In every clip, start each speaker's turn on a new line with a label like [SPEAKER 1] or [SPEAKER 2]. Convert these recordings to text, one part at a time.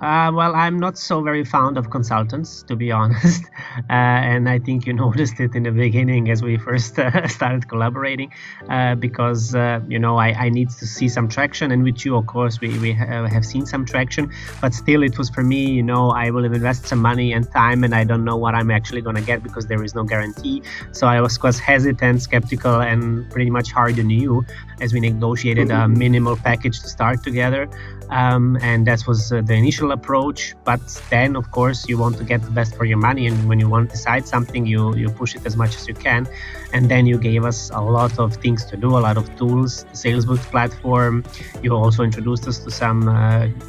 [SPEAKER 1] Well, I'm not so very fond of consultants, to be honest. And I think you noticed it in the beginning as we first started collaborating, because, I need to see some traction. And with you, of course, we have seen some traction. But still, it was for me, I will invest some money and time, and I don't know what I'm actually going to get because there is no guarantee. So I was quite hesitant, skeptical, and pretty much hard on you as we negotiated a minimal package to start together. And that was the initial approach. But then, of course, you want to get the best for your money. And when you want to decide something, you push it as much as you can. And then you gave us a lot of things to do, a lot of tools, the SalesPlaybook platform. You also introduced us to some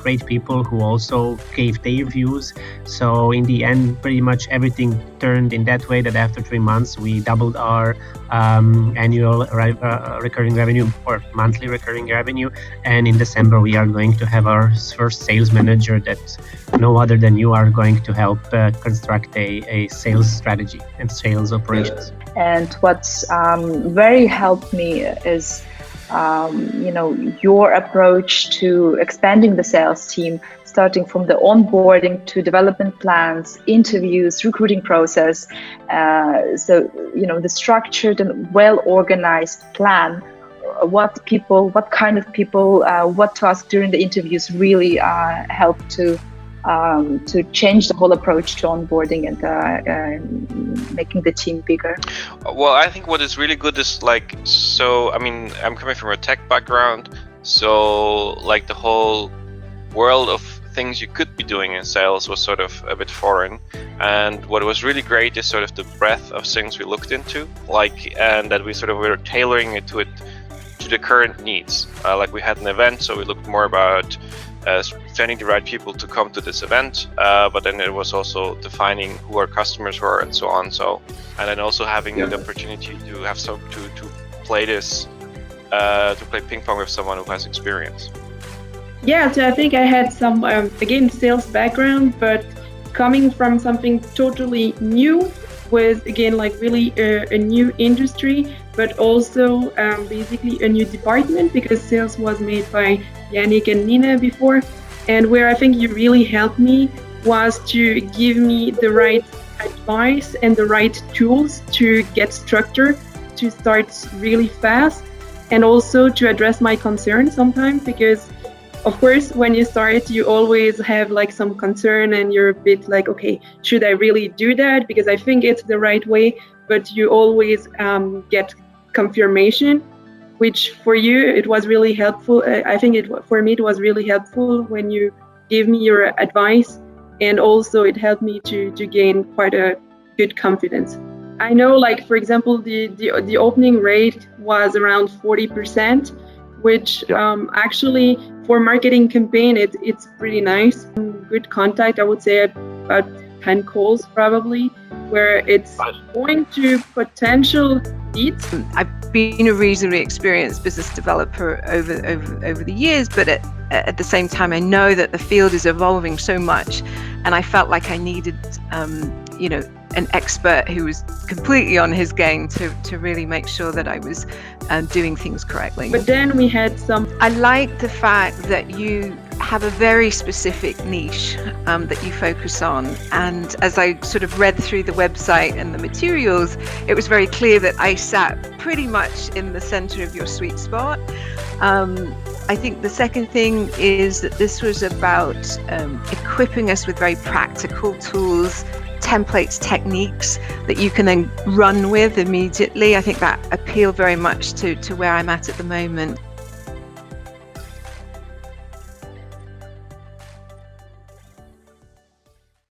[SPEAKER 1] great people who also gave their views. So in the end, pretty much everything turned in that way that after 3 months, we doubled our annual recurring revenue or monthly recurring revenue. And in December, we are going to have our first sales manager that no other than you are going to help construct a sales strategy and sales operations.
[SPEAKER 2] And what's very helped me is, your approach to expanding the sales team, starting from the onboarding to development plans, interviews, recruiting process. So, the structured and well-organized plan, what kind of people, what to ask during the interviews really helped to change the whole approach to onboarding and making the team bigger.
[SPEAKER 3] Well, I think what is really good is I'm coming from a tech background, so the whole world of things you could be doing in sales was sort of a bit foreign. And what was really great is sort of the breadth of things we looked into, and that we sort of were tailoring it to the current needs. We had an event, so we looked more about finding the right people to come to this event, but then it was also defining who our customers were and so on. And then also having the opportunity to have to play this, to play ping pong with someone who has experience.
[SPEAKER 4] Yeah, so I think I had some, again, sales background, but coming from something totally new with, again, really a new industry, but also basically a new department, because sales was made by Yannick and Nina before. And where I think you really helped me was to give me the right advice and the right tools to get structure, to start really fast, and also to address my concerns sometimes, because of course, when you start, you always have some concern and you're a bit okay, should I really do that? Because I think it's the right way, but you always get confirmation, which for you, it was really helpful. I think for me, it was really helpful when you gave me your advice, and also it helped me to gain quite a good confidence. I know, for example, the opening rate was around 40%, which actually for marketing campaign, it's pretty nice. Good contact, I would say about 10 calls probably, where it's going to potential leads.
[SPEAKER 5] I've been a reasonably experienced business developer over the years, but at the same time, I know that the field is evolving so much, and I felt like I needed, an expert who was completely on his game to really make sure that I was doing things correctly.
[SPEAKER 4] But then we had
[SPEAKER 5] I like the fact that you have a very specific niche that you focus on. And as I sort of read through the website and the materials, it was very clear that I sat pretty much in the center of your sweet spot. I think the second thing is that this was about equipping us with very practical tools, templates, techniques that you can then run with immediately. I think that appealed very much to where I'm at the moment.